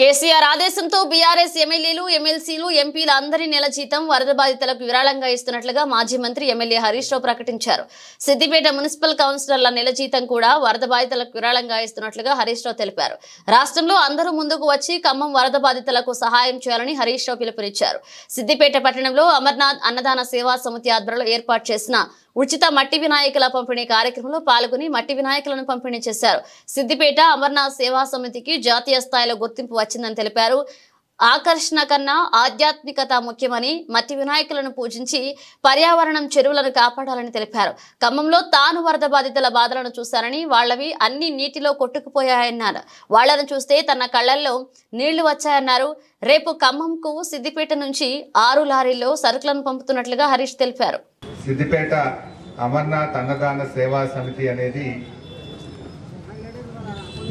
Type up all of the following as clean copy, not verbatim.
KCR ఆదేశంతో BRS ఎమ్మెల్యేలు ఎమ్మెల్సీలు ఎంపీల అందరి నెల జీతం వరద బాధితులకు విరాళంగా ఇస్తున్నట్లుగా మాజీ మంత్రి ఎమ్మెల్యే హరీష్ రావు ప్రకటించారు. సిద్దిపేట మున్సిపల్ కౌన్సిలర్ల నెల జీతం కూడా వరద బాధితులకు విరాళంగా ఇస్తున్నట్లుగా హరీష్ రావు తెలిపారు. రాష్ట్రంలో అందరూ ముందుకు వచ్చి ఖమ్మం వరద బాధితులకు సహాయం చేయాలని హరీష్ రావు పిలుపునిచ్చారు. సిద్దిపేట పట్టణంలో అమర్నాథ్ అన్నదాన సేవా సమితి ఆధ్వర్యంలో ఏర్పాటు చేసిన ఉచిత మట్టి వినాయకుల పంపిణీ కార్యక్రమంలో పాల్గొని మట్టి వినాయకులను పంపిణీ చేశారు. సిద్దిపేట అమర్నాథ్ సేవా సమితికి జాతీయ స్థాయిలో గుర్తింపు వచ్చిందని తెలిపారు. ఆకర్షణ కన్నా ఆధ్యాత్మికత ముఖ్యమని మట్టి వినాయకులను పూజించి పర్యావరణం చెరువులను కాపాడాలని తెలిపారు. ఖమ్మంలో తాను వరద బాధితుల బాధలను చూశారని వాళ్లవి అన్ని నీటిలో కొట్టుకుపోయాయన్నారు. వాళ్లను చూస్తే తన కళ్లల్లో నీళ్లు వచ్చాయన్నారు. రేపు ఖమ్మంకు సిద్దిపేట నుంచి 6 లారీల్లో సరుకులను పంపుతున్నట్లుగా హరీష్ తెలిపారు. సిద్దిపేట అమర్నాథ్ అన్నదాన సేవా సమితి అనేది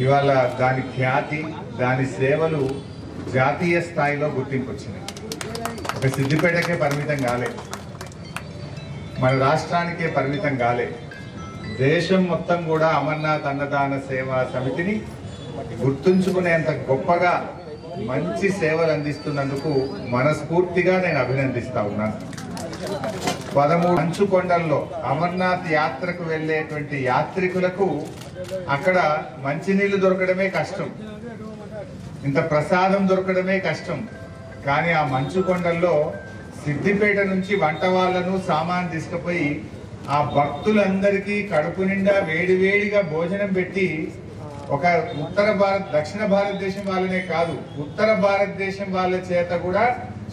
ఇవాళ దాని ఖ్యాతి, దాని సేవలు జాతీయ స్థాయిలో గుర్తింపు వచ్చినాయి. ఒక సిద్దిపేటకే పరిమితం కాలే, మన రాష్ట్రానికే పరిమితం కాలే, దేశం మొత్తం కూడా అమర్నాథ్ అన్నదాన సేవా సమితిని గుర్తుంచుకునేంత గొప్పగా మంచి సేవలు అందిస్తున్నందుకు మనస్ఫూర్తిగా నేను అభినందిస్తా ఉన్నాను. 13 మంచు కొండల్లో అమర్నాథ్ యాత్రకు వెళ్ళేటువంటి యాత్రికులకు అక్కడ మంచినీళ్లు దొరకడమే కష్టం, ఇంత ప్రసాదం దొరకడమే కష్టం. కానీ ఆ మంచు కొండల్లో సిద్దిపేట నుంచి వంట వాళ్ళను సామాన్ తీసుకుపోయి ఆ భక్తులందరికీ కడుపు నిండా వేడివేడిగా భోజనం పెట్టి ఒక దక్షిణ భారతదేశం వాళ్ళనే కాదు, ఉత్తర భారతదేశం వాళ్ళ చేత కూడా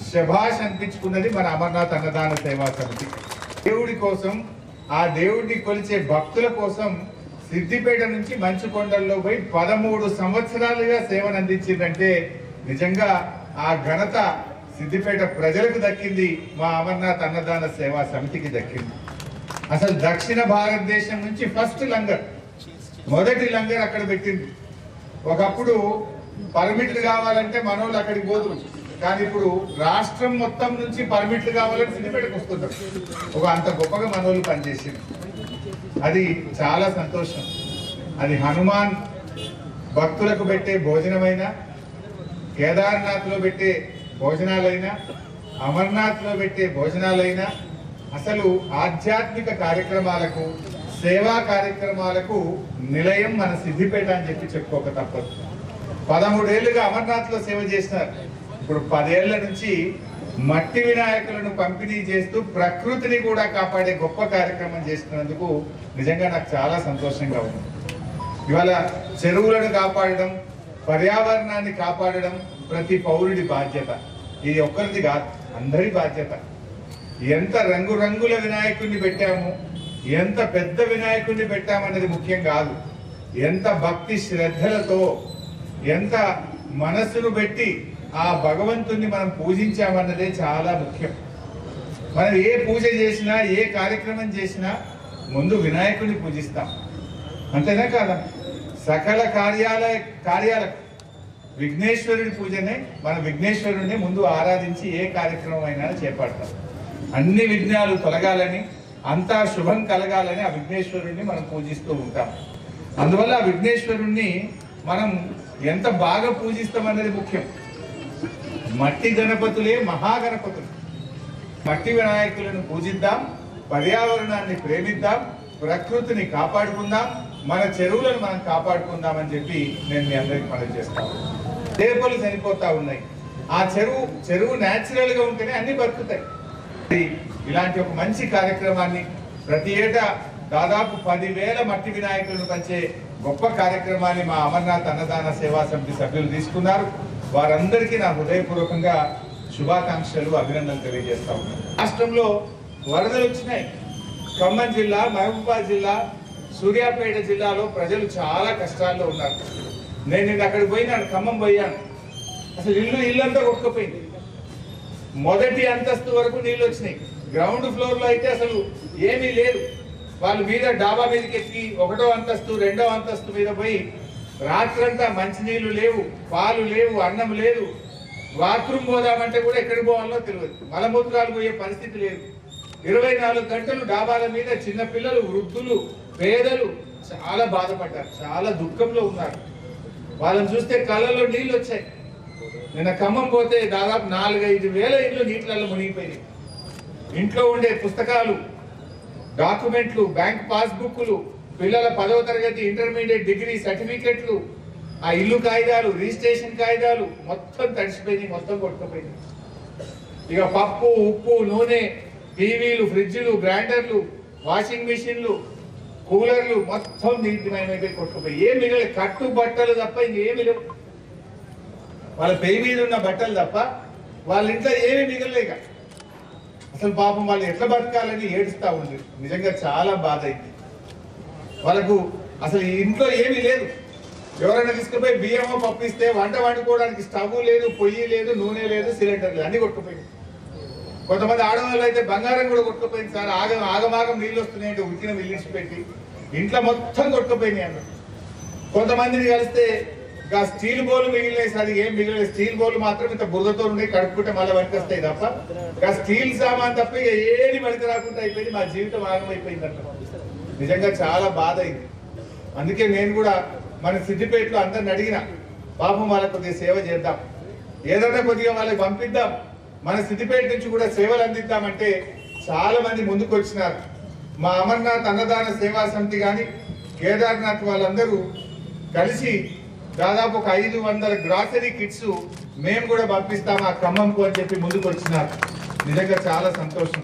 శభాష్ అనిపించుకున్నది మన అమర్నాథ్ అన్నదాన సేవా సమితి. దేవుడి కోసం, ఆ దేవుడిని కొలిచే భక్తుల కోసం సిద్దిపేట నుంచి మంచు కొండల్లో పోయి 13 సంవత్సరాలుగా సేవను అందించిందంటే నిజంగా ఆ ఘనత సిద్దిపేట ప్రజలకు దక్కింది, మా అమర్నాథ్ అన్నదాన సేవా సమితికి దక్కింది. అసలు దక్షిణ భారతదేశం నుంచి ఫస్ట్ లంగర్, మొదటి లంగర్ అక్కడ పెట్టింది. ఒకప్పుడు పర్మిట్లు కావాలంటే మనోళ్ళు అక్కడికి పోదురు, కానీ ఇప్పుడు రాష్ట్రం మొత్తం నుంచి పర్మిట్లు కావాలని సిద్దిపేటకు వస్తుంటారు. అంత గొప్పగా మనోళ్ళు పనిచేసింది. అది చాలా సంతోషం. అది హనుమాన్ భక్తులకు పెట్టే భోజనమైనా, కేదార్నాథ్లో పెట్టే భోజనాలైనా, అమర్నాథ్లో పెట్టే భోజనాలైనా, అసలు ఆధ్యాత్మిక కార్యక్రమాలకు, సేవా కార్యక్రమాలకు నిలయం మన సిద్దిపేట అని చెప్పుకోక తప్పదు. 13 ఏళ్లుగా అమర్నాథ్లో సేవ చేసినారు. ఇప్పుడు 10 ఏళ్ల నుంచి మట్టి వినాయకులను పంపిణీ చేస్తూ ప్రకృతిని కూడా కాపాడే గొప్ప కార్యక్రమం చేస్తున్నందుకు నిజంగా నాకు చాలా సంతోషంగా ఉంది. ఇవాళ చెరువులను కాపాడడం, పర్యావరణాన్ని కాపాడడం ప్రతి పౌరుడి బాధ్యత. ఇది ఒక్కరిది కాదు, అందరి బాధ్యత. ఎంత రంగురంగుల వినాయకుడిని పెట్టాము, ఎంత పెద్ద వినాయకుడిని పెట్టామన్నది ముఖ్యం కాదు, ఎంత భక్తి శ్రద్ధలతో, ఎంత మనస్సును పెట్టి ఆ భగవంతుణ్ణి మనం పూజించామన్నదే చాలా ముఖ్యం. మనం ఏ పూజ చేసినా, ఏ కార్యక్రమం చేసినా ముందు వినాయకుడిని పూజిస్తాం, అంతేనా కాదా? సకల కార్యాలకు విఘ్నేశ్వరుడి పూజనే, మన విఘ్నేశ్వరుడిని ముందు ఆరాధించి ఏ కార్యక్రమం అయినా చేపడతాం. అన్ని విఘ్నాలు తొలగాలని, అంతా శుభం కలగాలని ఆ విఘ్నేశ్వరుడిని మనం పూజిస్తూ ఉంటాం. అందువల్ల ఆ విఘ్నేశ్వరుణ్ణి మనం ఎంత బాగా పూజిస్తామన్నది ముఖ్యం. మట్టి గణపతులే మహాగణపతులు. మట్టి వినాయకులను పూజిద్దాం, పర్యావరణాన్ని ప్రేమిద్దాం, ప్రకృతిని కాపాడుకుందాం, మన చెరువులను మనం కాపాడుకుందాం అని చెప్పి నేను మీ అందరికి మనవి చేస్తాను. చేపలు చనిపోతా ఉన్నాయి. ఆ చెరువు న్యాచురల్ గా ఉంటేనే అన్ని బతుకుతాయి. ఇలాంటి ఒక మంచి కార్యక్రమాన్ని ప్రతి ఏటా దాదాపు 10,000 మట్టి వినాయకులను పంచే గొప్ప కార్యక్రమాన్ని మా అమర్నాథ్ అన్నదాన సేవా సమితి సభ్యులు తీసుకున్నారు. వారందరికీ నా హృదయపూర్వకంగా శుభాకాంక్షలు, అభినందనలు తెలియజేస్తా ఉన్నాను. రాష్ట్రంలో వరదలు వచ్చినాయి. ఖమ్మం జిల్లా, మహబూబాబాద్ జిల్లా, సూర్యాపేట జిల్లాలో ప్రజలు చాలా కష్టాల్లో ఉన్నారు. నేను అక్కడికి పోయినాను, ఖమ్మం పోయాను. అసలు ఇల్లంతా కొట్టుకుపోయింది. మొదటి అంతస్తు వరకు నీళ్ళు వచ్చినాయి. గ్రౌండ్ ఫ్లోర్ లో అయితే అసలు ఏమీ లేదు. వాళ్ళు మీద డాబా మీదకి ఎక్కి 1వ అంతస్తు 2వ అంతస్తు మీద పోయి రాత్రంతా మంచినీళ్లు లేవు, పాలు లేవు, అన్నం లేదు. బాత్రూమ్ పోదామంటే కూడా ఎక్కడికి పోవాలో తెలియదు. మలమూత్రాలు పోయే పరిస్థితి లేదు. 24 గంటలు డాబాల మీద చిన్న పిల్లలు, వృద్ధులు, పేదలు చాలా బాధపడ్డారు, చాలా దుఃఖంలో ఉన్నారు. వాళ్ళని చూస్తే కళ్ళలో నీళ్ళు వచ్చాయి. నిన్న ఖమ్మం పోతే దాదాపు 4-5 వేల ఇళ్ళు నీటిలలో మునిగిపోయినాయి. ఇంట్లో ఉండే పుస్తకాలు, డాక్యుమెంట్లు, బ్యాంక్ పాస్బుక్లు, పిల్లల 10వ తరగతి, ఇంటర్మీడియట్, డిగ్రీ సర్టిఫికెట్లు, ఆ ఇల్లు కాగితాలు, రిజిస్ట్రేషన్ కాగితాలు మొత్తం తడిసిపోయినాయి, మొత్తం కొట్టుకుపోయినాయి. ఇక పప్పు, ఉప్పు, నూనె, టీవీలు, ఫ్రిడ్జ్లు, గ్రైండర్లు, వాషింగ్ మిషన్లు, కూలర్లు మొత్తం నీటిమయమైపోయి కొట్టుకుపోయి ఏం మిగలే. కట్టు బట్టలు తప్ప ఇంకేమి లేవు. వాళ్ళ పెయి మీద ఉన్న బట్టలు తప్ప వాళ్ళ ఇంట్లో ఏమీ మిగలలేక అసలు పాపం వాళ్ళు ఎట్లా బతకాలని ఏడుస్తూ ఉంది. నిజంగా చాలా బాధ అయింది. వాళ్ళకు అసలు ఈ ఇంట్లో ఏమీ లేదు. ఎవరైనా తీసుకుపోయి బియ్యమో పప్పిస్తే వంట వండుకోవడానికి స్టవ్ లేదు, పొయ్యి లేదు, నూనె లేదు, సిలిండర్ లేదు, అన్ని కొట్టుకుపోయింది. కొంతమంది ఆడవాళ్ళు అయితే బంగారం కూడా కొట్టుకుపోయింది సార్. ఆగమాగం నీళ్ళు వస్తున్నాయంటే ఉడికిన విల్లించి పెట్టి ఇంట్లో మొత్తం కొట్టుకుపోయినాయి అన్న. కొంతమందిని కలిస్తే ఇంకా స్టీల్ బౌల్ మిగిలినాయి సార్, ఏం మిగిలిన స్టీల్ బౌల్ మాత్రం ఇంత బురదతో ఉండి కడుక్కుంటే మళ్ళీ వెనక్కి వస్తాయి తప్ప ఇంకా స్టీల్ సామాన్ తప్ప ఇక ఏది వెనక రాకుండా అయిపోయింది. మా జీవితం ఆగమైపోయింది అన్న. నిజంగా చాలా బాధ అయింది. అందుకే నేను కూడా మన సిద్దిపేటలో అందరిని అడిగిన, పాపం వాళ్ళకి కొద్దిగా సేవ చేద్దాం, ఏదైనా కొద్దిగా వాళ్ళకి పంపిద్దాం, మన సిద్దిపేట నుంచి కూడా సేవలు అందిద్దామంటే చాలా మంది ముందుకు వచ్చినారు. మా అమర్నాథ్ అన్నదాన సేవా సమితి కానీ కేదార్నాథ్ వాళ్ళందరూ కలిసి దాదాపు ఒక 500 గ్రాసరీ కిట్స్ మేము కూడా పంపిస్తాం ఆ ఖమ్మంకు అని చెప్పి ముందుకు వచ్చినారు. నిజంగా చాలా సంతోషం.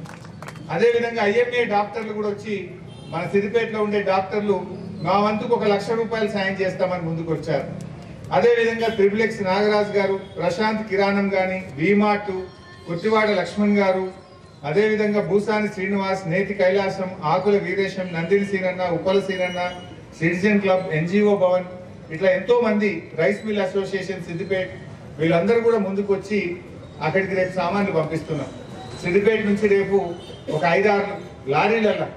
అదేవిధంగా IMA డాక్టర్లు కూడా వచ్చి మన సిద్దిపేటలో ఉండే డాక్టర్లు మా వంతుకు 1 లక్ష రూపాయలు సాయం చేస్తామని ముందుకు వచ్చారు. అదేవిధంగా XXX నాగరాజ్ గారు, ప్రశాంత్ కిరాణం కానీ, వీమార్ట్, కుర్తివాడ లక్ష్మణ్ గారు, అదేవిధంగా భూసాని శ్రీనివాస్, నేతి కైలాసం, ఆకుల వీరేశం, నందిని సీనన్న, ఉప్పల సీనన్న, సిటిజన్ క్లబ్, NGO భవన్, ఇట్లా ఎంతో మంది, రైస్ మిల్ అసోసియేషన్ సిద్దిపేట, వీళ్ళందరూ కూడా ముందుకు వచ్చి అక్కడికి రేపు సామాన్లు పంపిస్తున్నాం. సిద్దిపేట నుంచి రేపు ఒక 5-6 లారీలలో